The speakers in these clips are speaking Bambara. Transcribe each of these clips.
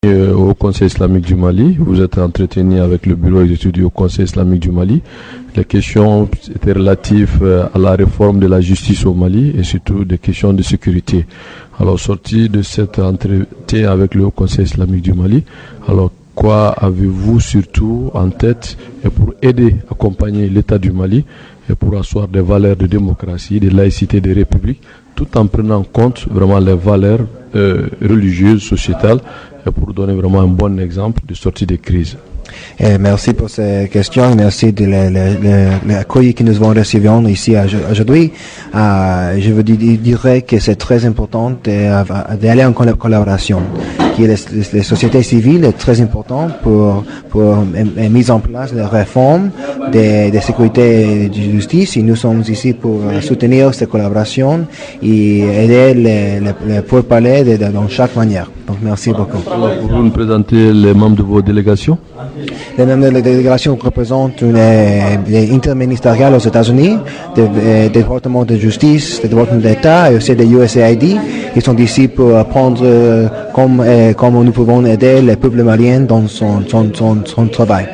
Au Conseil islamique du Mali, vous êtes entretenu avec le bureau d'études au Conseil islamique du Mali. Les questions étaient relatives à la réforme de la justice au Mali et surtout des questions de sécurité. Alors, sorti de cet entretien avec le Conseil islamique du Mali, alors quoi avez-vous surtout en tête et pour aider, accompagner l'État du Mali et pour asseoir des valeurs de démocratie, de laïcité, de république, tout en prenant en compte vraiment les valeurs religieuses, sociétales, et pour donner vraiment un bon exemple de sortie de crise. Merci pour ces questions, merci de l'accueil que nous avons reçu ici aujourd'hui. Je vous dirais que c'est très important d'aller en collaboration. Les sociétés civiles est très important pour mise en place de réformes de sécurité et de justice. Et nous sommes ici pour soutenir cette collaboration et aider les pourparlers dans chaque manière. Donc merci beaucoup. Alors, pouvez-vous nous présenter les membres de vos délégations? Les membres de la délégation représentent les interministériels aux États-Unis, des départements de justice, des départements d'État et aussi des USAID. Ils sont ici pour apprendre comment nous pouvons aider le peuple malien dans son travail.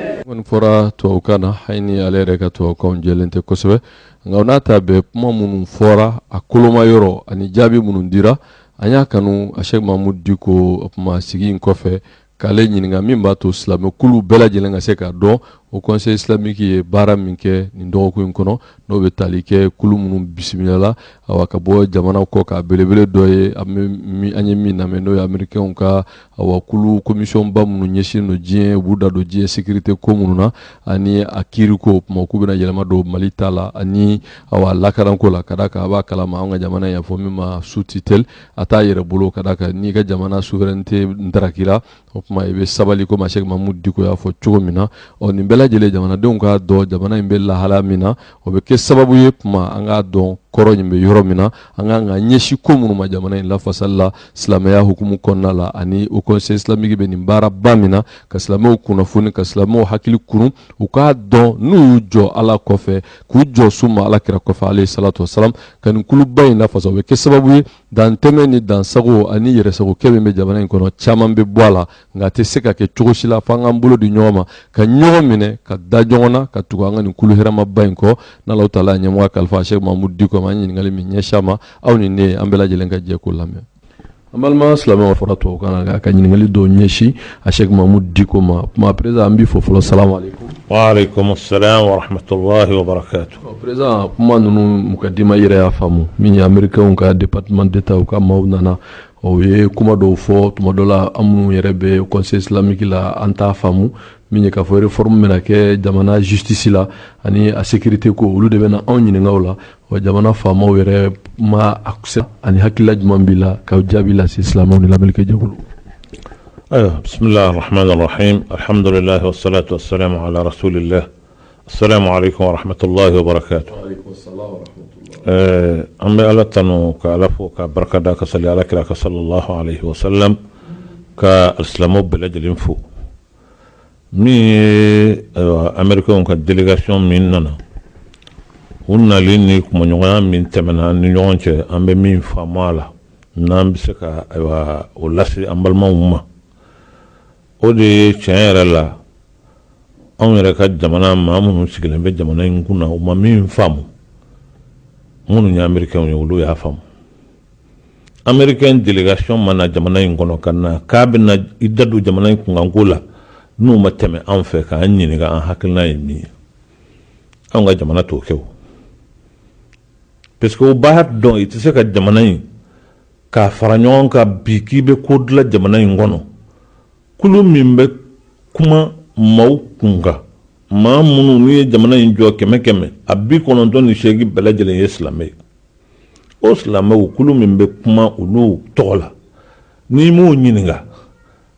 Fora tuwaukana haini alere ka tuwaukan jelente kosebe ngaunata be kuma munun fora akuloma yoro ani jabi munun dira anya kanu Sheikh Mahmoud Diko kuma sigi kofe kale ɲininga min b'a to silamɛ kulu bɛɛ lajɛlen ka se k'a dɔn o conseil islamique ye baara min kɛ nin dɔgɔkun in kɔnɔ n'o bɛ tali kɛ kulu minnu bisimilala awa ka bɔ jamana kɔ k'a belebele dɔ ye an ye min lamɛn n'o ye américains ka awa kulu commission ba minnu ɲɛsin don diɲɛ u b'u da don diɲɛ sécurité ko minnu na ani a kiiri ko kuma k'u bɛna yɛlɛma don Mali ta la ani awa lakaranko la ka da kan a b'a kalama an ka jamana y'a fɔ min ma sous-tutelle a t'a yɛrɛ bolo ka da kan n'i ka jamana souveraineté ntarakira o kuma i bɛ sabali komi Sheikh Mahmoud Diko y'a fɔ cogo min na nin bɛɛ lajɛlen jamanadenw k'a dɔn jamana in bɛ lahala min na o bɛ kɛ sababu ye kuma an k'a dɔn kɔrɔ in bɛ yɔrɔ min na an kan ka ɲɛsin ko minnu ma jamana in lafasali la silamɛya hukumu kɔnɔna la ani o conseil islamique bɛ nin baaraba min na ka silamɛw kunnafoni ka silamɛw hakili kunu u k'a dɔn n'u y'u jɔ Ala kɔfɛ k'u jɔ su ma Alakira kɔfɛ alayhi salatu wasalam ka nin kuluba in lafasa o bɛ kɛ sababu ye dantɛmɛ ni dansago ani yɛrɛsagokɛ min bɛ jamana in kɔnɔ caman bɛ bɔ a la nka a tɛ se ka kɛ cogo si la fo an k'an bolo di ɲɔgɔn ma ka ɲɔgɔn minɛ ka da ɲɔgɔn na ka tugu an ka nin kulu hɛrɛmaba in kɔ n'Alahu taala ɲɛmɔgɔ kalifa Sheikh Mahmoud Diko ma an ɲininkali min ɲɛsin a ma aw ni ne an bɛɛ lajɛlen ka jɛ k'o lamɛn. An balima silamɛw fɔra tubabukan ka ɲininkali dɔw ɲɛsin a Sheikh Mahmoud Diko ma kuma président an b'i fo fɔlɔ salamu alaikum. Wa alaikum assalam wa rahmatullahi wa barakatuh. Président kuma ninnu mukadima yɛrɛ y'a faamu min ye américains ka département d'état u ka maaw nana o ye kuma dɔw fɔ tuma dɔ la an minnu yɛrɛ bɛ conseil islamique la an t'a faamu min ye k'a fɔ réforme bɛna kɛ jamana justice la ani a sécurité ko olu de bɛna anw ɲininka o la wa jamana faamaw yɛrɛ ma accès ani hakilila jumɛn b'i la k'aw jaabi lase silamɛw ni lamɛnnikɛ jɛkulu. Bismillah ar-Rahman ar-Rahim alhamdulillah wa salatu wa salamu ala rasulillah assalamu alaikum wa rahmatullahi wa barakatuh. An bɛ Ala tanu ka Ala fo ka barika da ka sali Alakira ka sallallahu alaihi wa sallam ka alisilamɛw bɛɛ lajɛlen fo min ye américains ka délégation min nana u nali ni kumaɲɔgɔnya min tɛmɛna ni ɲɔgɔn cɛ an bɛ min faamu a la n'an bɛ se ka o lase an balimaw ma o de ye tiɲɛ yɛrɛ la anw yɛrɛ ka jamana maa minnu sigilen bɛ jamana in kunna u ma min faamu minnu ye américains ye olu y'a faamu américain délégation mana jamana in kɔnɔ ka na k'a bɛna i da don jamana in kunkanko la n'u ma tɛmɛ an fɛ k'an ɲininka an hakilina ye min ye anw ka jamana t'o kɛ o parce que o b'a dɔn i tɛ se ka jamana in k'a fara ɲɔgɔn kan bi k'i bɛ ko dilan jamana in kɔnɔ kulu min bɛ kuma maaw kunkan maa minnu n'u ye jamana in jɔ 100 a 98 bɛɛ lajɛlen ye silamɛ ye o silamɛw kulu min bɛ kuma olu tɔgɔ la n'i m'o ɲininka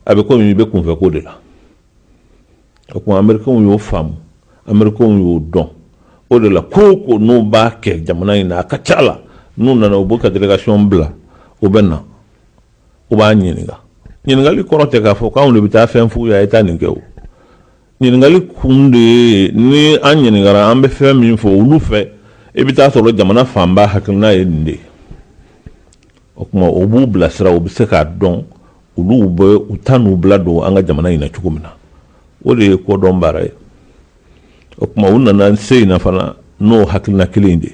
a bɛ komi i bɛ kunfɛ ko de la o kuma américains y'o faamu américains y'o dɔn o de la ko n'u b'a kɛ jamana in na a ka ca la n'u nana u b'u ka délégation bila u bɛ na u b'a ɲininka ɲininkali kɔrɔ tɛ k'a fɔ k'anw de bɛ taa fɛn f'u ye a ye taa nin kɛ o ɲininkali kun de ye ni an ɲininkara an bɛ fɛn min fɔ olu fɛ i bɛ taa sɔrɔ jamana fanba hakilina ye nin de ye o kuma o b'u bilasira u bɛ se k'a dɔn olu bɛ u ta n'u bila don an ka jamana in na cogo min na o de ye kodɔn baara ye o tuma u nana se in na fana n'o hakilina kelen de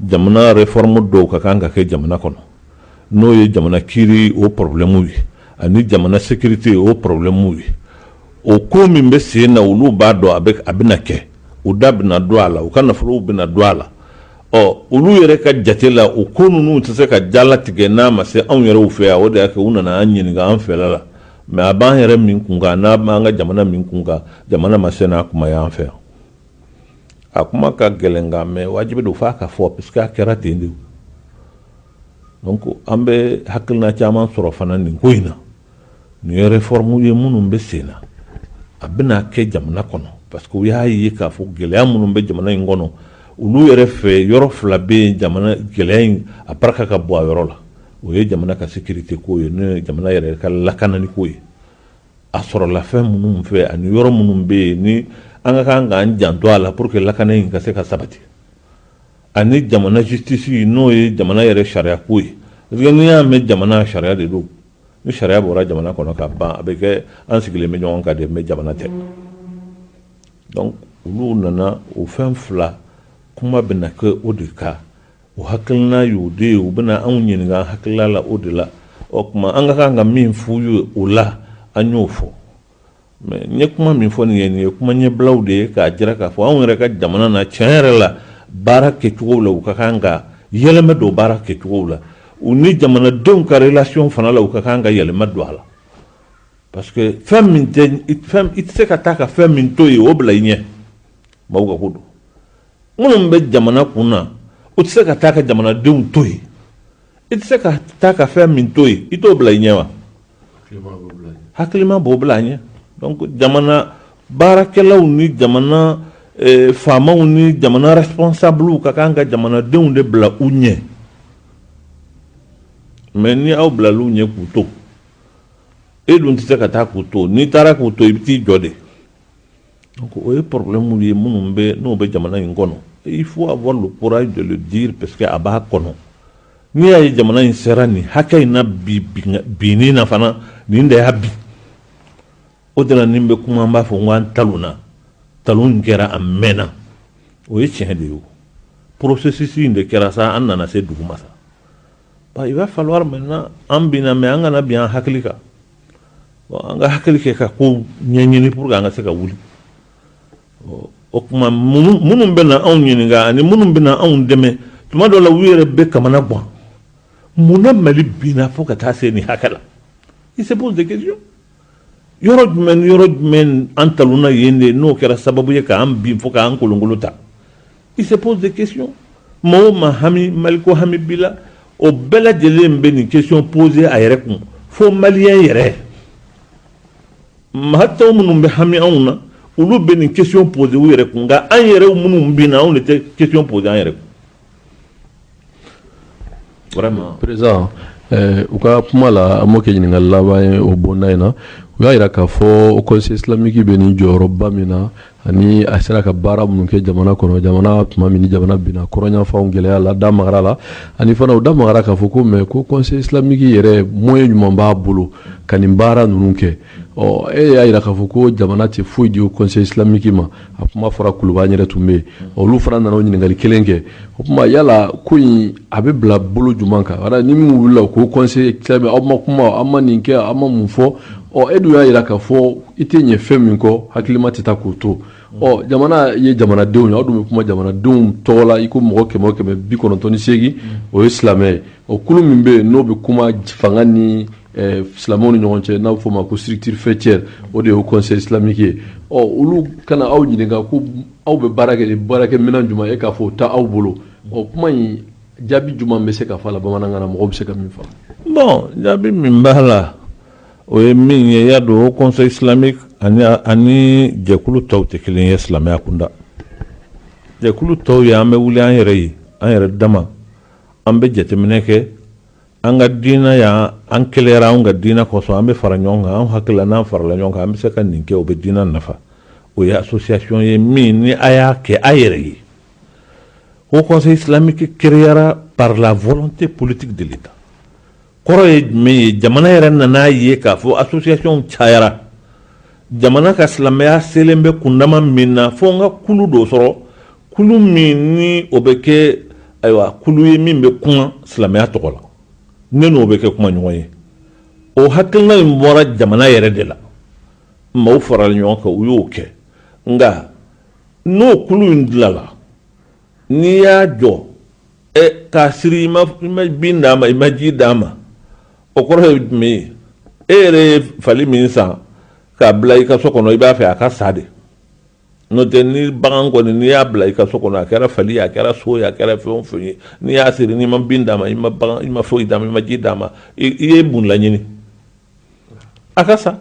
jamana réforme dɔw ka kan ka kɛ jamana kɔnɔ n'o ye jamana kiri o problème ye ani jamana sécurité o problème ye o ko min bɛ sen na olu b'a dɔn a bɛna kɛ u da bɛna don a la u ka nafolow bɛna don a la olu yɛrɛ ka jate la o ko ninnu tɛ se ka jalatigɛ n'a ma se anw yɛrɛw fɛ yan o de y'a kɛ u nana an ɲininka an fɛla la mais a b'an yɛrɛ min kun kan n'a b'an ka jamana min kun kan jamana ma se n'a kuma y'an fɛ yan a kuma ka gɛlɛn nka mais wajibi don f'a ka fɔ parce que a kɛra ten de donc an bɛ hakilina caman sɔrɔ fana nin ko in na nin ye réforme ye minnu bɛ sen na a bɛna kɛ jamana kɔnɔ parce que u y'a ye k'a fɔ gɛlɛya minnu bɛ jamana in kɔnɔ olu yɛrɛ fɛ yɔrɔ fila bɛ yen jamana gɛlɛya in a barika ka bɔ a yɔrɔ la o ye jamana ka sécurité ko ye n'o ye jamana yɛrɛ ka lakanani ko ye a sɔrɔla fɛn minnu fɛ ani yɔrɔ minnu bɛ yen ni an ka kan k'an janto a la pour que lakana in ka se ka sabati ani jamana justice n'o ye jamana yɛrɛ sariya ko ye parce que n'i y'a mɛn jamana sariya de don ni sariya bɔra jamana kɔnɔ ka ban a bɛ kɛ an sigilen bɛ ɲɔgɔn kan de mais jamana tɛ donc olu nana o fɛn fila kuma bɛna kɛ o de kan o hakilina y'o de ye u bɛna anw ɲininka hakilila la o de la o kuma an ka kan ka min f'u ye o la an y'o fɔ mais n ye kuma min fɔ nin ye kuma ɲɛbilaw de ye k'a jira k'a fɔ anw yɛrɛ ka jamana na tiɲɛ yɛrɛ la baara kɛcogow la u ka kan ka yɛlɛma don baara kɛcogow la u ni jamanadenw ka relation fana la u ka kan ka yɛlɛma don a la parce que fɛn min tɛ i tɛ se ka taa ka fɛn min to yen o bila i ɲɛ maaw ka ko don minnu bɛ jamana kun na o tɛ se ka taa ka jamanadenw to yen i tɛ se ka taa ka fɛn min to yen i t'o bila i ɲɛ wa hakilima b'o bila a ɲɛ donc jamana baarakɛlaw ni jamana faamaw ni jamana responsables ka kan ka jamanadenw de bila u ɲɛ mais ni aw bila l'u ɲɛ k'u to e dun tɛ se ka taa k'u to n'i taara k'u to i bɛ t'i jɔ de donc o ye problème ye minnu bɛ n'o bɛ jamana in kɔnɔ il faut avoir le courage de le dire parce que a b'a kɔnɔ n'i y'a ye jamana in sera nin hakɛ in na binni na fana nin de y'a bi o de la ni n bɛ kuma n b'a fɔ n ko an talon in kɛra a mɛnna o ye tiɲɛ de ye o processus in de kɛra sa an nana se dugu ma sa il va falloir maintenant an binna mais an kana bin an hakili kan bon an ka hakili kɛ ka ko ɲɛɲini pour que an ka se ka wuli o kuma minnu bɛ na anw ɲininka ani minnu bɛ na anw dɛmɛ tuma dɔ la u yɛrɛ bɛ kamana gan munna Mali binna fo ka taa se nin hakɛ la il se pose des questions yɔrɔ jumɛn an talonna yen de n'o kɛra sababu ye k'an bin fo k'an kolonkolon ta il se pose des questions maa o maa hami Maliko hami b'i la o bɛɛ lajɛlen bɛ nin question poser a yɛrɛ kun fo maliyɛn yɛrɛ mahatɔw minnu bɛ hami anw na olu bɛ nin question poser u yɛrɛ kun nka an yɛrɛw minnu bɛ na anw de tɛ question poser an yɛrɛ kun vraiment président u ka kuma la an m'o kɛ ɲininkali laban ye o bonda in na u y'a jira k'a fɔ o conseil islamique bɛ nin jɔyɔrɔba min na ani a sera ka baara minnu kɛ jamana kɔnɔ jamana tuma min ni jamana binna kɔrɔnyanfanw gɛlɛya la da magara la ani fana u da magara k'a fɔ ko mais ko conseil islamique yɛrɛ moyen ɲuman b'a bolo ka nin baara ninnu kɛ e y'a jira k'a fɔ ko jamana tɛ foyi di o conseil islamique ma a kuma fɔra Kuluba yɛrɛ tun bɛ yen olu fana nana o ɲininkali kelen kɛ o kuma yala ko in a bɛ bila bolo jumɛn kan wala ni min wulila ko conseil islamique aw ma kuma aw ma nin kɛ aw ma mun fɔ e dun y'a jira k'a fɔ i tɛ ɲɛ fɛn min kɔ hakilima tɛ taa k'o to jamana ye jamanadenw ye aw dun bɛ kuma jamanadenw tɔgɔ la i ko mɔgɔ 198 o ye silamɛ ye o kulu min bɛ yen n'o bɛ kuma fanga ni silamɛw ni ɲɔgɔn cɛ n'a bɛ fɔ o ma ko structure faîtière o de ye o conseil islamique ye olu kana aw ɲininka ko aw bɛ baarakɛ minɛn jumɛn e k'a fɔ o tɛ aw bolo kuma in jaabi jumɛn bɛ se ka fɔ a la bamanankan na mɔgɔw bɛ se ka min fɔ bon jaabi min b'a la o ye min ye y'a dɔn o conseil islamique ani jɛkulu tɔw tɛ kelen ye silamɛya kunda jɛkulu tɔw ye an bɛ wuli an yɛrɛ ye an yɛrɛ dama an bɛ jateminɛ kɛ an ka diinɛ yan an kɛlɛyara an ka diinɛ kɔsɔn an bɛ fara ɲɔgɔn kan an hakilila n'an farala ɲɔgɔn kan an bɛ se ka nin kɛ o bɛ diinɛ nafa o ye association ye min ni a y'a kɛ a yɛrɛ ye o conseil islamique créera par la volonté politique de l'État kɔrɔ ye jumɛn ye jamana yɛrɛ nan'a ye k'a fɔ association cayara jamana ka silamɛya selen bɛ kundama min na fo n ka kulu dɔ sɔrɔ kulu min ni o bɛ kɛ ayiwa kulu ye min bɛ kuma silamɛya tɔgɔ la ne n'o bɛ kɛ kuma ɲɔgɔn ye o hakilina in bɔra jamana yɛrɛ de la maaw farala ɲɔgɔn kan u y'o kɛ nka n'o kulu in dilala n'i y'a jɔ k'a siri i ma bin d'a ma i ma ji d'a ma o kɔrɔ ye jumɛn ye e yɛrɛ ye fali min san k'a bila i ka so kɔnɔ i b'a fɛ a ka sa de n'o tɛ ni bagan kɔni n'i y'a bila i ka so kɔnɔ a kɛra fali ye a kɛra so ye a kɛra fɛn o fɛn ye n'i y'a siri n'i ma bin d'a ma i ma foyi d'a ma i ma ji d'a ma i ye mun laɲini a ka sa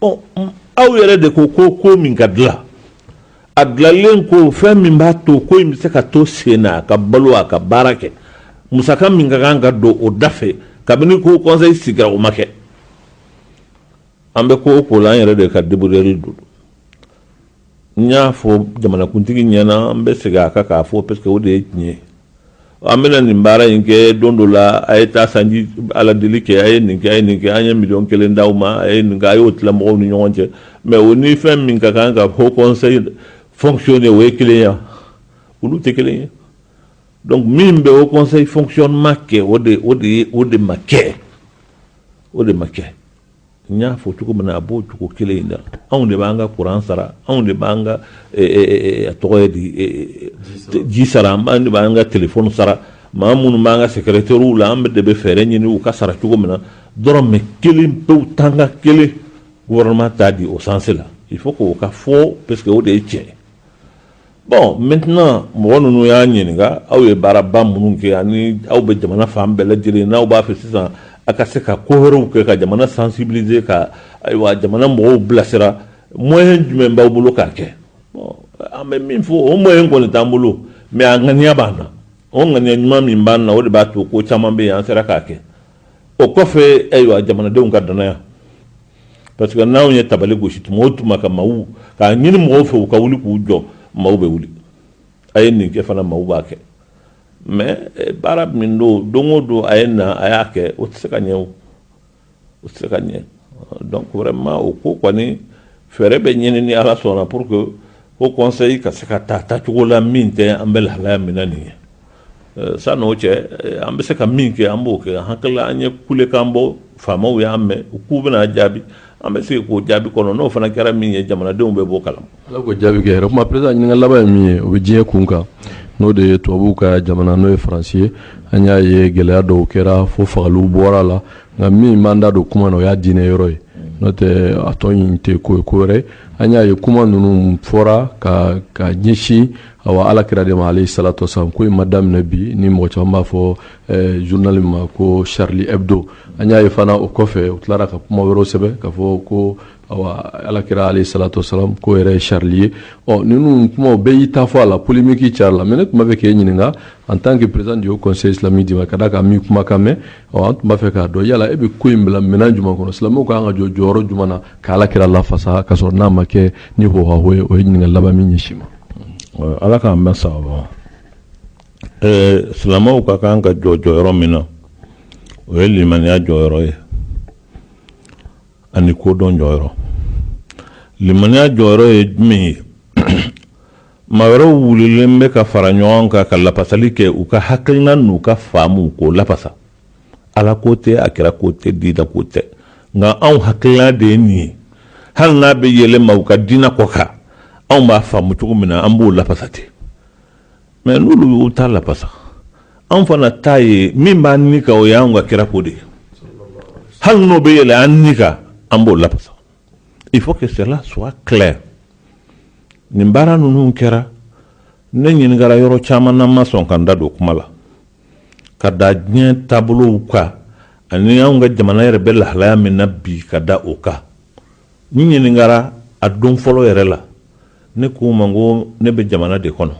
aw yɛrɛ de ko min ka dilan a dilanlen ko fɛn min b'a to ko in bɛ se ka to sen na a ka balo a ka baara kɛ musaka min ka kan ka don o da fɛ kabini ko conseil sigira o ma kɛ an bɛ ko o ko la an yɛrɛ de ka débrouiller don n y'a fɔ jamanakuntigi ɲɛna an bɛ segin a kan k'a fɔ parce que o de ye tiɲɛ ye an bɛna nin baara in kɛ don dɔ la a ye taa sanji ala deli kɛ a ye nin kɛ a ye nin kɛ an ye $1,000,000 d'aw ma a ye nin kɛ a y'o tila mɔgɔw ni ɲɔgɔn cɛ mais o ni fɛn min ka kan ka haut conseil fonctionner o ye kelen ye olu tɛ kelen ye donc min bɛ haut conseil fonctionnement kɛ o de ma kɛ o de ma kɛ n y'a fɔ cogo min na a b'o cogo kelen in da anw de b'an ka courant sara anw de b'an ka tɔgɔ ye di ji sara anw de b'an ka téléphone sara maa minnu b'an ka secrétaire la an de bɛ fɛɛrɛ ɲini u ka sara cogo min na dɔrɔmɛ kelen pewu tanga kelen gouvernement t'a di o sens la il faut k'o ka fɔ parce que o de ye tiɲɛ bon maintenant mɔgɔ ninnu y'a ɲininka aw ye baaraba minnu kɛ ani aw bɛ jamana fan bɛɛ lajɛlen n'aw b'a fɛ sisan a ka se ka ko wɛrɛw kɛ ka jamana sensibiliser ka ayiwa jamana mɔgɔw bilasira moyen jumɛn b'aw bolo k'a kɛ bon an bɛ min fɔ o moyen kɔni t'an bolo mais a ŋaniya b'an na o ŋaniya ɲuman min b'an na o de b'a to ko caman bɛ yen an sera k'a kɛ o kɔfɛ ayiwa jamanadenw ka danaya parce que n'anw ye tabali gosi tuma o tuma ka maaw k'a ɲini mɔgɔw fɛ u ka wuli k'u jɔ maaw bɛ wuli a ye nin kɛ fana maaw b'a kɛ mais baara min don don o don a ye na a y'a kɛ o tɛ se ka ɲɛ o tɛ se ka ɲɛ donc vraiment o ko kɔni fɛɛrɛ bɛ ɲini ni ala sɔnna pour que o conseil ka se ka taa cogo la min tɛ an bɛ lahalaya min na nin ye san'o cɛ an bɛ se ka min kɛ an b'o kɛ an hakili la an ye kulekan bɔ faamaw y'an mɛn u k'u bɛna jaabi an bɛ se k'o jaabi kɔnɔ n'o fana kɛra min ye jamanadenw bɛ bɔ kalama. ala k'o jaabi kɛ yɛrɛ kuma président ɲininka laban ye min ye o bɛ diɲɛ kun kan n'o de ye tubabuw ka jamana n'o ye faransi ye an y'a ye gɛlɛya dɔw kɛra fo fagaliw bɔra la nka min m'an da don kuma na o y'a diinɛ yɔrɔ ye n'o tɛ a tɔ in tɛ ko ye ko wɛrɛ an y'a ye kuma ninnu fɔra ka ɲɛsin awa alakira de ma alayhi salatu wasalam ko in ma daminɛ bi ni mɔgɔ caman b'a fɔ journal ma ko Charlie Hebdo an y'a ye fana o kɔfɛ u tilara ka kuma wɛrɛw sɛbɛn ka fɔ ko awa alakira alayhi salatu wasalam ko yɛrɛ ye Charlie ye ninnu kumaw bɛɛ y'i ta fɔ a la polémique cayara la mais ne tun b'a fɛ k'e ɲininka en tant que président du haut conseil islamique d'i ma ka da kan min kumakan mɛn an tun b'a fɛ k'a dɔn yala e bɛ ko in bila minɛn jumɛn kɔnɔ silamɛw kan ka jɔ jɔyɔrɔ jumɛn na ka alakira lafasa ka sɔrɔ n'a ma kɛ ni hohaho ye o ye ɲininka laban min ɲɛsin ma. ala k'an bɛn sababa silamɛw ka kan ka jɔ jɔyɔrɔ min na o ye limaniya jɔyɔrɔ ye ani kodɔn jɔyɔrɔ limaniya jɔyɔrɔ ye jumɛn ye maa wɛrɛw wulilen bɛ ka fara ɲɔgɔn kan ka lapasali kɛ u ka hakilina n'u ka faamu k'o lapasa ala ko tɛ a kɛra ko tɛ diina ko tɛ nka anw hakilina de ye nin ye hali n'a bɛ yɛlɛma u ka diina kɔ kan anw b'a faamu cogo min na an b'o lapasa ten mais n'olu y'u ta lapasa anw fana ta ye min b'an ni kan o y'anw ka kira ko de ye hali n'o bɛ yɛlɛ an ni kan an b'o lapasa il faut que cela soit clair nin baara ninnu kɛra ne ɲininkara yɔrɔ caman na ma sɔn ka n da don kuma la ka da diɲɛ taabolow kan ani anw ka jamana yɛrɛ bɛ lahalaya min na bi ka da o kan n ɲininkara a don fɔlɔ yɛrɛ la ne k'u ma ko ne bɛ jamana de kɔnɔ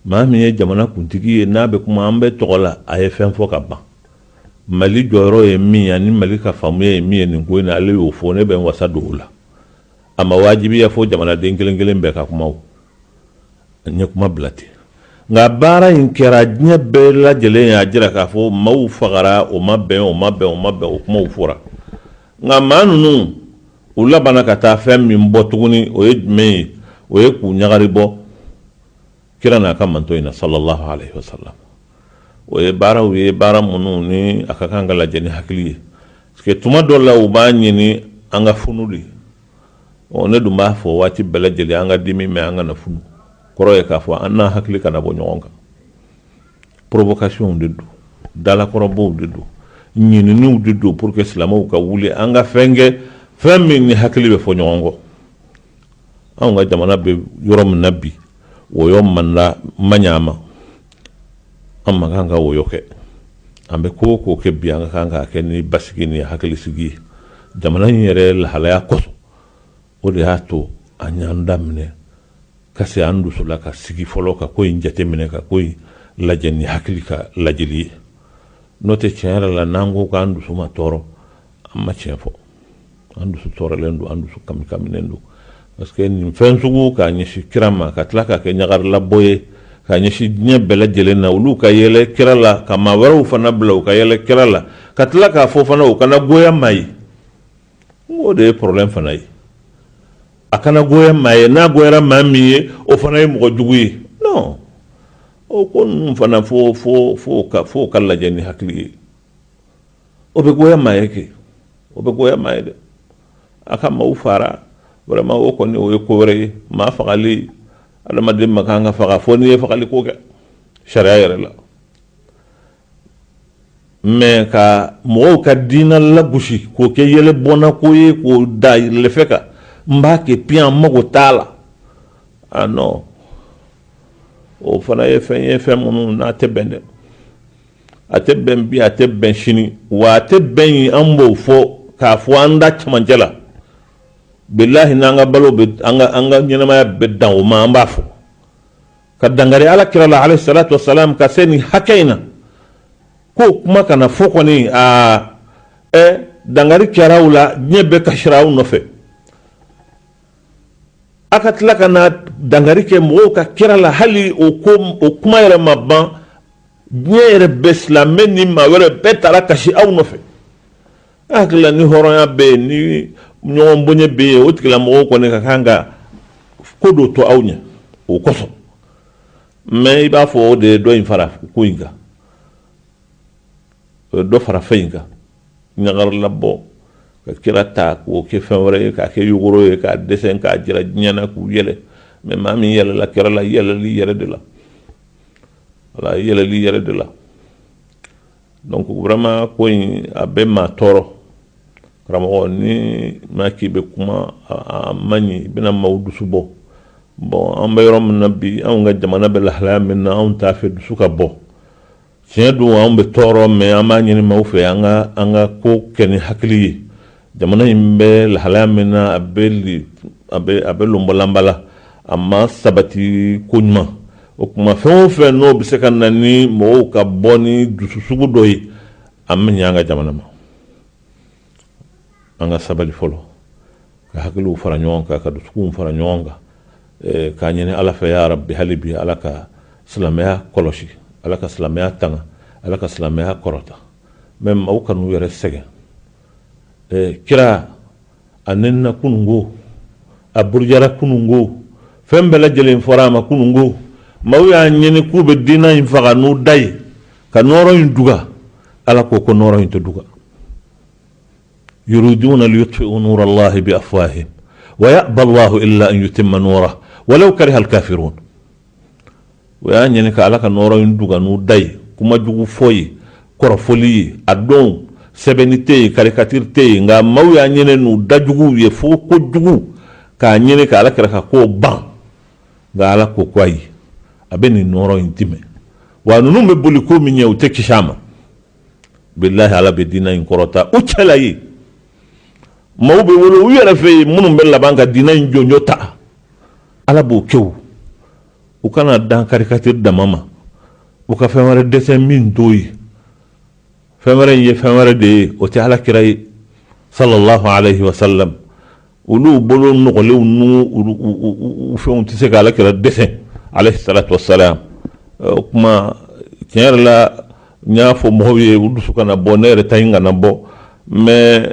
maa min ye jamana kuntigi ye n'a bɛ kuma an bɛ tɔgɔ la a ye fɛn fɔ ka ban mali jɔyɔrɔ ye min ye ani mali ka faamuya ye min ye nin ko in na ale y'o fɔ ne bɛ n wasa don o la a ma wajibiya fɔ jamanaden kelen kelen bɛɛ ka kuma o n ye kuma bila ten nga baara in kɛra diɲɛ bɛɛ lajɛlen y'a jira k'a fɔ maaw fagara o ma bɛn o kumaw fɔra nga maa ninnu u labana ka taa fɛn min bɔ tuguni o ye jumɛn ye o ye k'u ɲagari bɔ kira n'a ka manto in na sallallahu alaihi wasallam o ye baaraw ye baara minnu ni a ka kan ka lajɛ ni hakili ye parce que tuma dɔ la u b'a ɲini an ka funu de ne dun b'a fɔ waati bɛɛ lajɛlen an ka dimi mɛn an ka na funu kɔrɔ ye k'a fɔ an n'a hakili kana bɔ ɲɔgɔn kan provocation de don dalakɔrɔbɔw de don ɲininiw de don pour que silamɛw ka wuli an ka fɛn kɛ fɛn min ni hakili bɛ fɔ ɲɔgɔn kɔ anw ka jamana bɛ yɔrɔ min na bi woyɔ manda ma ɲɛ a ma an ma kan ka woyɔ kɛ an bɛ ko o ko kɛ bi an ka kan k'a kɛ ni basigi ni hakilisigi ye jamana in yɛrɛ lahalaya kɔsɔn o de y'a to an y'an daminɛ ka se an dusu la ka sigi fɔlɔ ka ko in jateminɛ ka ko in lajɛ ni hakili ka lajɛli ye n'o tɛ tiɲɛ yɛrɛ la n'an ko k'an dusu ma tɔɔrɔ an ma tiɲɛ fɔ an dusu tɔɔrɔlen don an dusu kamikaminen don parce que nin fɛn sugu k'a ɲɛsin kira ma ka tila k'a kɛ ɲagarilabɔ ye k'a ɲɛsin diɲɛ bɛɛ lajɛlen na olu ka yɛlɛ kira la ka maa wɛrɛw fana bila u ka yɛlɛ kira la ka tila k'a fɔ fana u kana goya maa ye o de ye problème fana ye a kana goya maa ye n'a goyara maa min ye o fana ye mɔgɔ jugu ye non o ko ninnu fana fo ka lajɛ ni hakili ye o bɛ goya maa ye kɛ o bɛ goya maa ye dɛ a ka maaw fara vraiment o kɔni o ye ko wɛrɛ ye maa fagali adamaden ma kan ka faga fo n'i ye fagali ko kɛ sariya yɛrɛ la mais ka mɔgɔw ka diinɛ lagosi k'o kɛ yɛlɛ bɔnna ko ye k'o da yɛlɛfɛ kan n b'a kɛ piyan mago t'a la ah non o fana ye fɛn minnu n'a tɛ bɛn dɛ a tɛ bɛn bi a tɛ bɛn sini wa a tɛ bɛn yen an b'o fɔ k'a fɔ an da cɛmancɛ la bilahi n'an ka balo bɛ an ka ɲɛnamaya bɛ dan o ma an b'a fɔ ka dangari ala kira la alayhi salatu wasalam ka se nin hakɛ in na ko kuma kana fɔ kɔni dangari kɛraw la diɲɛ bɛɛ kasira aw nɔfɛ a ka tila ka na dangari kɛ mɔgɔw ka kira la hali o kuma yɛrɛ ma ban diɲɛ yɛrɛ bɛɛ silamɛ ni maa wɛrɛ bɛɛ taara kasi aw nɔfɛ a hakili la ni hɔrɔnya bɛ yen ni ɲɔgɔn bonya bɛ yen o tigilamɔgɔw kɔni ka kan ka ko dɔ to aw ɲɛ o kosɔn mais i b'a fɔ o de ye dɔ in fara ko in kan o ye dɔ fara fɛn in kan ɲagarilabɔ ka kira ta k'o kɛ fɛn wɛrɛ ye k'a kɛ yogoro ye k'a dɛsɛ k'a jira diɲɛ na k'u yɛlɛ mais maa min yɛlɛla kira la yɛlɛli yɛrɛ de la wala yɛlɛli yɛrɛ de la donc vraiment ko in a bɛ maa tɔɔrɔ karamɔgɔ ni maa k'i bɛ kuma a man ɲi i bɛna maaw dusu bɔ bon an bɛ yɔrɔ min na bi anw ka jamana bɛ lahalaya min na anw t'a fɛ dusu ka bɔ tiɲɛ don anw bɛ tɔɔrɔ mais an b'a ɲini maaw fɛ an ka ko kɛ ni hakili ye jamana in bɛ lahalaya min na a bɛ lonbɔlanba la a ma sabati ko ɲuman o kuma fɛn o fɛn n'o bɛ se ka na ni mɔgɔw ka bɔ ni dusu sugu dɔ ye an bɛ ɲɛ an ka jamana ma an ka sabali fɔlɔ ka hakiliw fara ɲɔgɔn kan ka dusukunw fara ɲɔgɔn kan k'a ɲini ala fɛ ya rabbi hali bi ala ka silamɛya kɔlɔsi ala ka silamɛya tanga ala ka silamɛya kɔrɔta mais maaw ka n'u yɛrɛ sɛgɛn kira a nɛnina kunungo a burujara kunungo fɛn bɛɛ lajɛlen fɔra a ma kunungo maaw y'a ɲini k'u bɛ diinɛ in faga n'u da ye ka nɔɔrɔ in duga ala ko nɔɔrɔ in tɛ duga yuriduna liyutfi'u nura allahi bi afwahihim wa ya'ba allahu illa an yutimma nurahu walau kariha alkafirun o y'a ɲini ka ala ka nɔɔrɔ in duga n'u da ye kuma jugu fɔ ye kɔrɔfɔli ye a dɔn sɛbɛnni tɛ yen karikatiri tɛ yen nka maaw y'a ɲini n'u dajuguw ye fo kojugu k'a ɲini ka ala kɛra ka kow ban nka ala ko ko ayi a bɛ nin nɔɔrɔ in timɛ wa ninnu bɛ boli ko min ɲɛ u tɛ kisi a ma bilahi ala bɛ diinɛ in kɔrɔta u cɛla ye maaw bɛ wolo u yɛrɛ fɛ yen minnu bɛ laban ka diinɛ in jɔnjɔ ta ala b'o kɛ u kana dan karikatiri dama ma u ka fɛn wɛrɛ dɛsɛ min t'o ye fɛn wɛrɛ in ye fɛn wɛrɛ de ye o tɛ ala kira ye sallallahu alayhi wa sallam olu bolo nɔgɔlenw n'u fɛnw tɛ se ka ala kira dɛsɛ alayhi salatu wa salam kuma tiɲɛ la n y'a fɔ mɔgɔw ye u dusu kana bɔ ne yɛrɛ ta in kana bɔ mais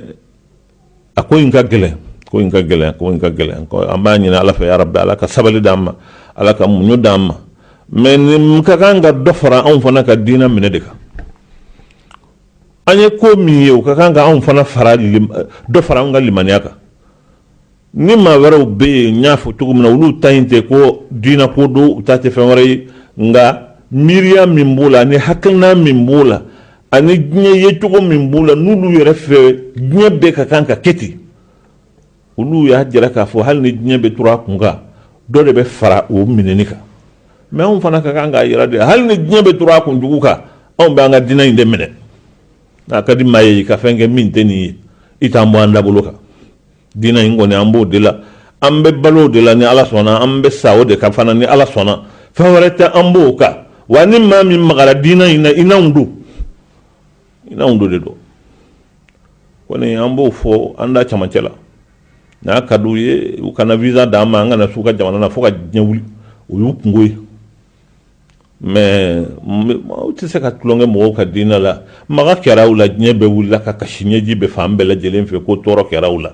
a ko in ka gɛlɛn an b'a ɲini Ala fɛ ya Rabbi Ala ka sabali d'an ma Ala ka muɲu d'an ma mais nin ka kan ka dɔ fara anw fana ka diinɛ minɛ de kan an ye ko min ye o ka kan ka anw fana dɔ fara an ka limaniya kan ni maa wɛrɛw bɛ yen n y'a fɔ cogo min na olu ta in tɛ ko diinɛ ko don u ta tɛ fɛn wɛrɛ ye nka miiriya min b'o la ani hakilina min b'o la ani diɲɛ yecogo min b'o la n'olu yɛrɛ fɛ diɲɛ bɛɛ ka kan ka kɛ ten olu y'a jira k'a fɔ hali ni diɲɛ bɛ turu a kun kan dɔ de bɛ fara o minɛni kan mais anw fana ka kan k'a yira de hali ni diɲɛ bɛ turu a kun jugu kan anw bɛ an ka diinɛ in de minɛ n'a ka di maa ye i ka fɛn kɛ min tɛ nin ye i t'an bɔ an dabolo kan diinɛ in kɔni an b'o de la an bɛ balo o de la ni Ala sɔnna an bɛ sa o de kan fana ni Ala sɔnna fɛn wɛrɛ tɛ an b'o kan wa ni maa min magara diinɛ in na i n'anw do de don kɔni an b'o fɔ an da camancɛ la n'a ka d'u ye u kana visa d'an ma an kana s'u ka jamana na fo ka diɲɛ wuli o y'u kungo ye mais u tɛ se ka tulonkɛ mɔgɔw ka diinɛ la maga kɛra u la diɲɛ bɛɛ wulila ka kasi ɲɛji bɛ fan bɛɛ lajɛlen fɛ ko tɔɔrɔ kɛra u la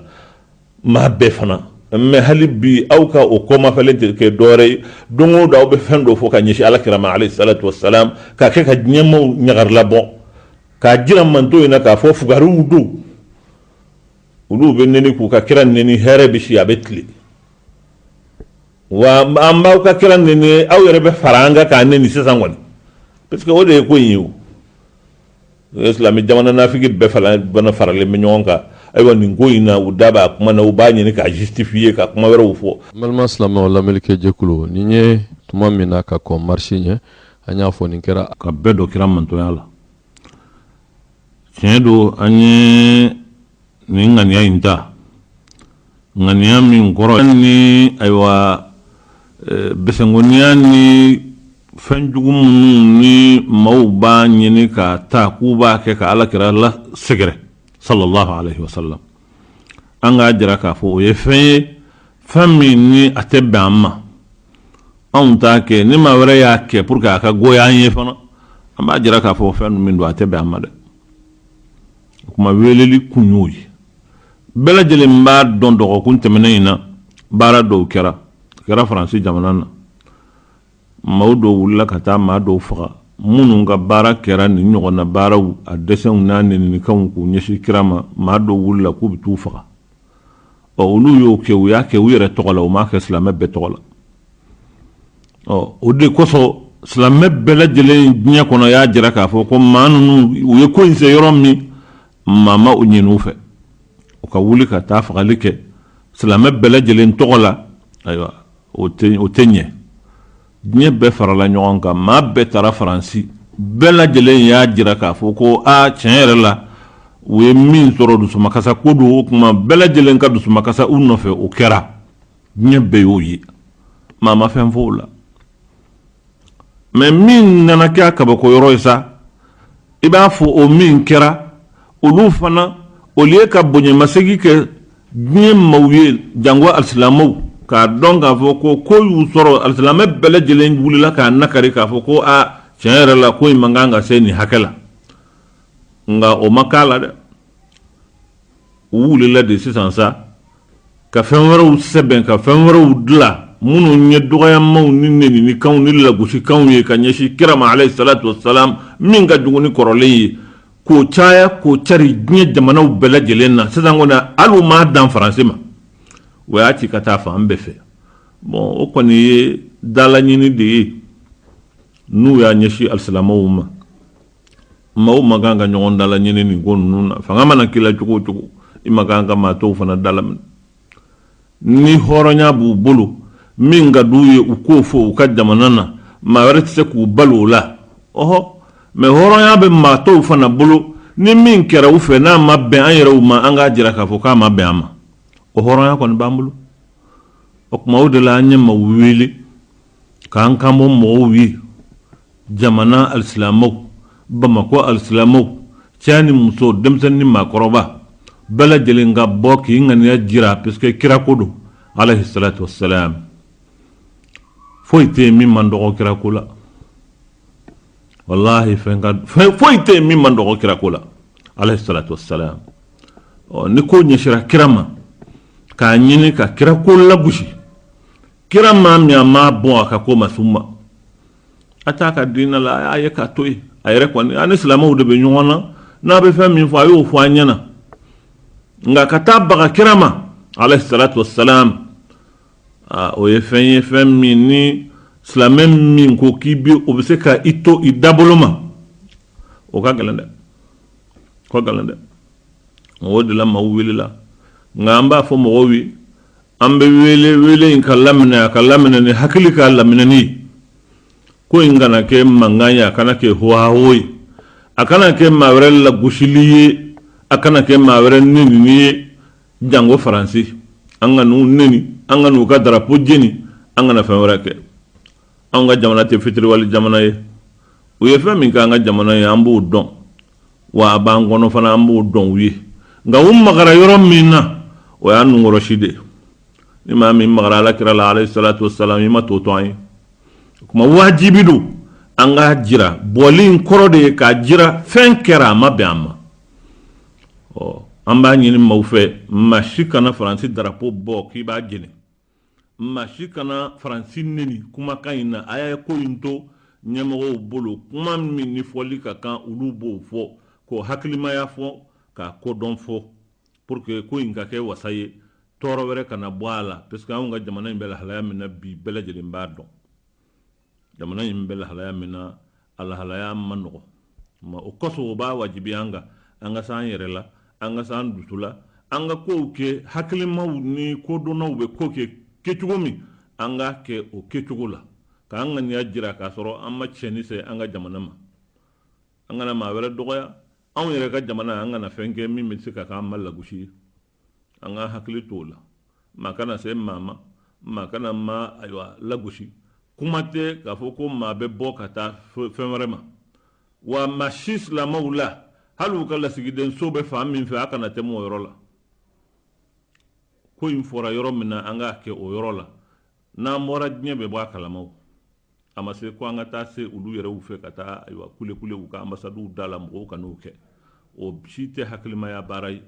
maa bɛɛ fana mais hali bi aw ka o kɔmafɛlen tɛ kɛ dɔwɛrɛ ye don o don aw bɛ fɛn dɔ fɔ ka ɲɛsin Alakira ma alayhi salatu wassalam k'a kɛ ka diɲɛmaw ɲagarila bɔ k'a jira manto in na k'a fɔ fugariw don olu bɛ neni k'u ka kira neni hɛrɛ bɛ si a bɛ tile wa an b'aw ka kira neni aw yɛrɛ bɛ fara an kan k'a neni sisan kɔni parce que o de ye ko in ye o Islami jamana nafigi bɛɛ faralen bɛ ɲɔgɔn kan ayiwa nin ko in na u da b'a kuma na u b'a ɲini k'a justifier ka kuma wɛrɛw fɔ n balima silamɛw lamɛnnikɛ jɛkulu nin ye tuma min na ka kɔn marche ɲɛ an y'a fɔ nin kɛra ka bɛɛ dɔ kira mantoya la tiɲɛ don an ye nin ŋaniya in ta ŋaniya min kɔrɔ ni ayiwa bɛsɛnkoniya ni fɛn jugu minnu ni maaw b'a ɲini ka ta k'u b'a kɛ ka Alakira la sɛgɛrɛ sallallahu alaihi wasallam an k'a jira k'a fɔ o ye fɛn ye fɛn min ni a tɛ bɛn an ma anw t'a kɛ ni maa wɛrɛ y'a kɛ pour que a ka goya an ye fana an b'a jira k'a fɔ fɛn min don a tɛ bɛn an ma dɛ o kuma weleli kun y'o ye bɛɛ lajɛlen b'a dɔn dɔgɔkun tɛmɛnen in na baara dɔw kɛra Faransi jamana na maaw dɔw wulila ka taa maa dɔw faga minnu ka baara kɛra nin ɲɔgɔn na baaraw a dɛsɛnw n'a nɛninikanw k'u ɲɛsin kira ma maa dɔw wulila k'u bɛ t'u faga olu y'o kɛ u y'a kɛ u yɛrɛ tɔgɔ la u m'a kɛ silamɛ bɛɛ tɔgɔ la o de kosɔn silamɛ bɛɛ lajɛlen diɲɛ kɔnɔ y'a jira k'a fɔ ko maa ninnu u ye ko in se yɔrɔ min maa ma o ɲini u fɛ u ka wuli ka taa fagali kɛ silamɛ bɛɛ lajɛlen tɔgɔ la ayiwa o tɛ ɲɛ diɲɛ bɛɛ farala ɲɔgɔn kan maa bɛɛ taara Faransi bɛɛ lajɛlen y'a jira k'a fɔ ko tiɲɛ yɛrɛ la u ye min sɔrɔ dusumakasa ko don o kuma bɛɛ lajɛlen ka dusumakasa u nɔfɛ o kɛra diɲɛ bɛɛ y'o ye maa ma fɛn fɔ o la mais min nana kɛ a kabako yɔrɔ ye sa i b'a fɔ o min kɛra olu fana au lieu ka bonyamasegin kɛ diɲɛ maaw ye jango alisilamɛw k'a dɔn k'a fɔ ko y'u sɔrɔ alisilamɛ bɛɛ lajɛlen wulila k'a nakari k'a fɔ ko tiɲɛ yɛrɛ la ko in man kan ka se nin hakɛ la nka o ma k'a la dɛ u wulila de sisan sa ka fɛn wɛrɛw sɛbɛn ka fɛn wɛrɛw dilan minnu ye dɔgɔyamaw ni nɛninikanw ni lagosikanw ye ka ɲɛsin kira ma alayhi salatu wassalam min ka jugu ni kɔrɔlen ye k'o caya k'o cari diɲɛ jamanaw bɛɛ lajɛlen na sisan kɔni hali u m'a dan Faransi ma o y'a ci ka taa fan bɛɛ fɛ bon o kɔni ye dalaɲini de ye n'u y'a ɲɛsin alisilamɛw ma maaw ma kan ka ɲɔgɔn dalaɲini nin ko ninnu na fanga mana k'i la cogo o cogo i ma kan ka maa tɔw fana dalaminɛ ni hɔrɔnya b'u bolo min ka d'u ye u k'o fɔ u ka jamana na maa wɛrɛ tɛ se k'u balo o la mais hɔrɔnya bɛ maa tɔw fana bolo ni min kɛra u fɛ n'a ma bɛn an yɛrɛw ma an k'a jira k'a fɔ k'a ma bɛn an ma o hɔrɔnya kɔni b'an bolo o kuma o de la an ye maaw wele k'an kanbɔ mɔgɔw ye jamana alisilamɛw Bamako alisilamɛw cɛ ni muso denmisɛnnin ni maakɔrɔba bɛɛ lajɛlen ka bɔ k'i ŋaniya jira parce que kira ko don alayhi salatu wassalam foyi tɛ yen min man dɔgɔ kira ko la wallahi foyte min man dogo kira ko la alayhi salatu wassalam ni ko nyeshira kirama ka nyini ka kira ko la gushi kirama mi ma bon ka ko masuma ataka dina la ay ka toy ay rek wan an islamu de be nyona na be fam min fa yo fo anyana nga kataba ka kirama alayhi salatu wassalam o ye fɛn min ni silamɛ min ko k'i bi o bɛ se ka i to i dabolo ma o ka gɛlɛn dɛ o de la maaw welela nka an b'a fɔ mɔgɔw ye an bɛ wele in ka laminɛ ni hakili ka laminɛni ye ko in kana kɛ mankan ye a kana kɛ hohaho ye a kana kɛ maa wɛrɛ lagosili ye a kana kɛ maa wɛrɛ nenini ye jango faransi an ka n'u neni an ka n'u ka darapo jeni an kana fɛn wɛrɛ kɛ an ka jamana tɛ fitiriwale jamana ye u ye fɛn min kɛ an ka jamana ye an b'o dɔn wa a b'an kɔnɔ fana an b'o dɔn u ye nka u magara yɔrɔ min na o y'a nunkɔrɔsi de ni maa min magara alakira la alayhi salatu wassalam i ma t'o to an ye o kuma wajibi don an ka jira bɔli in kɔrɔ de ye k'a jira fɛn kɛra a ma bɛn an ma an b'a ɲini maaw fɛ maa si kana faransi darapo bɔ k'i b'a jeni maa si kana faransi neni kumakan in na a y'a ko in to ɲɛmɔgɔw bolo kuma min ni fɔli ka kan olu b'o fɔ k'o hakilimaya fɔ k'a kodɔn fɔ pour que ko in ka kɛ wasa ye tɔɔrɔ wɛrɛ kana bɔ a la parce que anw ka jamana in bɛ lahalaya min na bi bɛɛ lajɛlen b'a dɔn jamana in bɛ lahalaya min na a lahalaya ma nɔgɔ o kɔsɔn o b'a wajibi an ka s'an yɛrɛ la an ka s'an dusu la an ka kow kɛ hakilimaw ni kodɔnnaw bɛ ko kɛ kɛcogo min an ka kɛ o kɛcogo la k'an ŋaniya jira k'a sɔrɔ an ma tiɲɛni se an ka jamana ma an kana maa wɛrɛ dɔgɔya anw yɛrɛ ka jamana an kana fɛn kɛ min bɛ se ka k'an ma lagosi ye an ka hakili t'o la maa kana se maa ma maa kana maa ayiwa lagosi kuma tɛ k'a fɔ ko maa bɛ bɔ ka taa fɛn wɛrɛ ma wa maa si silamɛw la hali u ka lasigiden so bɛ fan min fɛ a kana tɛmɛ o yɔrɔ la ko in fɔra yɔrɔ min na an k'a kɛ o yɔrɔ la n'an bɔra diɲɛ bɛ bɔ a kalamaw a ma se ko an ka taa se olu yɛrɛw fɛ ka taa ayiwa kule u ka ambasadiw da la mɔgɔw ka n'o kɛ o si tɛ hakilimaya baara ye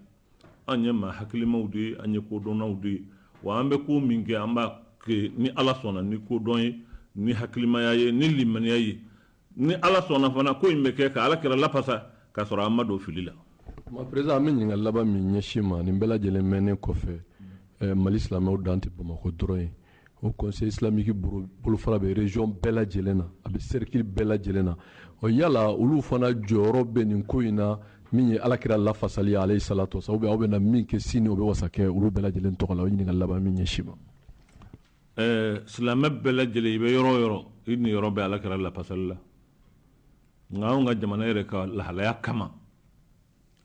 an ye maa hakilimaw de ye an ye kodɔnnaw de ye wa an bɛ ko min kɛ an b'a kɛ ni ala sɔnna ni kodɔn ye ni hakilimaya ye ni limaniya ye ni ala sɔnna fana ko in bɛ kɛ ka ala kɛra lapasa k'a sɔrɔ an ma don fili la. président an bɛ ɲininkali laban min ɲɛsin ma nin bɛɛ lajɛlen mɛnnen kɔfɛ mali silamɛw dan tɛ bamakɔ dɔrɔn ye o conseil islamique bolofara bɛ région bɛɛ lajɛlen na a bɛ cercle bɛɛ lajɛlen na yala olu fana jɔyɔrɔ bɛ nin ko in na min ye alakira lafasali alayhi salatu wasalam aw bɛ na min kɛ sini o bɛ wasa kɛ olu bɛɛ lajɛlen tɔgɔ la o ɲininkali laban min ɲɛsin ma. silamɛ bɛɛ lajɛlen i bɛ yɔrɔ o yɔrɔ i ni yɔrɔ bɛ alakira lafasali la nka anw ka jamana yɛrɛ ka lahalaya kama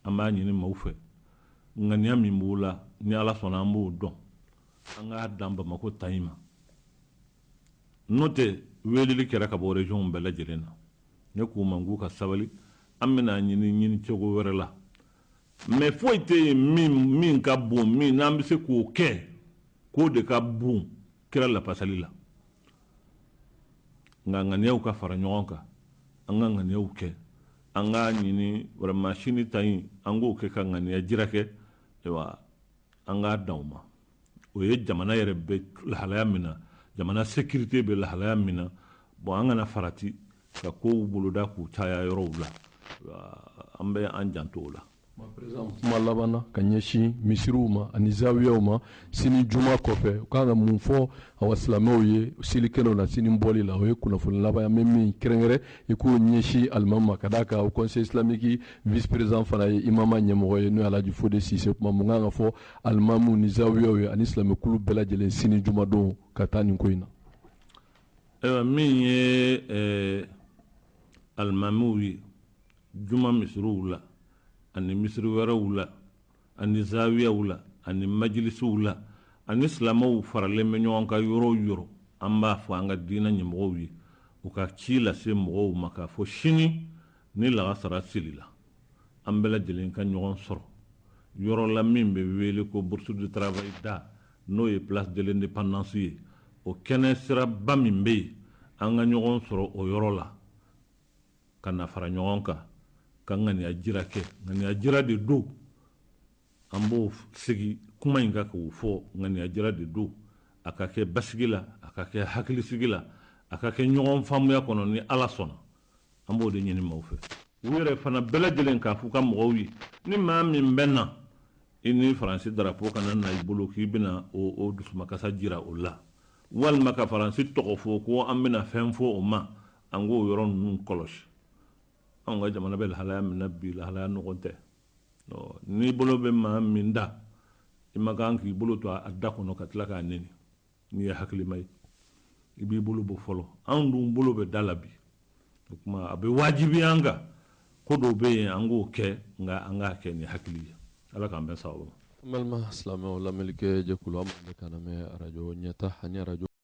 an b'a ɲini maaw fɛ ŋaniya min b'o la ni ala sɔnna an b'o dɔn an k'a dan bamako ta in ma n'o tɛ weleli kɛra ka bɔ région bɛɛ lajɛlen na ne k'u ma k'u ka sabali an bɛna ɲini cogo wɛrɛ la mais foyi tɛ yen min ka bon min n'an bɛ se k'o kɛ k'o de ka bon kira lafasali la nka ŋaniyaw ka fara ɲɔgɔn kan an ka ŋaniyaw kɛ an k'a ɲini vraiment sini ta in an k'o kɛ ka ŋaniya jira kɛ an k'a dan o ma o ye jamana yɛrɛ bɛ lahalaya min na jamana sécurité bɛ lahalaya min na bon an kana farati ka kow boloda k'u caya yɔrɔw la an bɛ an janto o la. président kuma laban na ka ɲɛsin misiriw ma ani zawiyaw ma sini juma kɔfɛ u kan ka mun fɔ aw silamɛw ye selikɛnɛw na sini bɔli la o ye kunnafoni laban an bɛ min kɛrɛnkɛrɛn i k'o ɲɛsin alimami ma ka d'a kan o conseil islamique vice président fana ye imama ɲɛmɔgɔ ye n'o ye alaji fode sise kuma mun kan ka fɔ alimamiw ni zawiyaw ye ani silamɛkulu bɛɛ lajɛlen sini jumadon ka taa nin ko in na. ayiwa min ye alimamiw ye juma misiriw la ani misiri wɛrɛw la ani zawiyaw la ani majlisiw la ani silamɛw faralen bɛ ɲɔgɔn kan yɔrɔ o yɔrɔ an b'a fɔ an ka diinɛ ɲɛmɔgɔw ye u ka ci lase mɔgɔw ma k'a fɔ sini ni lagasara selila an bɛɛ lajɛlen ka ɲɔgɔn sɔrɔ yɔrɔ la min bɛ wele ko bourse du travail da n'o ye place de l'indépendance ye o kɛnɛ siraba min bɛ yen an ka ɲɔgɔn sɔrɔ o yɔrɔ la kana fara ɲɔgɔn kan ka ŋaniya jira kɛ ŋaniya jira de do an b'o sigi kuma in ka k'o fɔ ŋaniya jira de do a ka kɛ basigi la a ka kɛ hakilisigi la a ka kɛ ɲɔgɔn faamuya kɔnɔ ni Ala sɔnna an b'o de ɲini maaw fɛ u yɛrɛ fana bɛɛ lajɛlen k'a fɔ ka mɔgɔw ye ni maa min bɛ na i ni Faransi drapeau kana na i bolo k'i bɛna o dusumakasa jira o la walima ka Faransi tɔgɔ fɔ ko an bɛna fɛn fɔ o ma an k'o yɔrɔ ninnu kɔlɔsi anw ka jamana bɛ lahalaya min na bi lahalaya nɔgɔn tɛ n'i bolo bɛ maa min da i ma kan k'i bolo to a da kɔnɔ ka tila k'a neni n'i ye hakilima ye i b'i bolo bɔ fɔlɔ anw dun bolo bɛ da la bi o kuma a bɛ wajibiya an kan ko dɔw bɛ yen an k'o kɛ nka an k'a kɛ ni hakili ye Ala k'an bɛn sababu ma. Malma silamɛw lamɛnlikɛ jɛkulu an bɛ ka lamɛn arajo ɲɛta ani arajo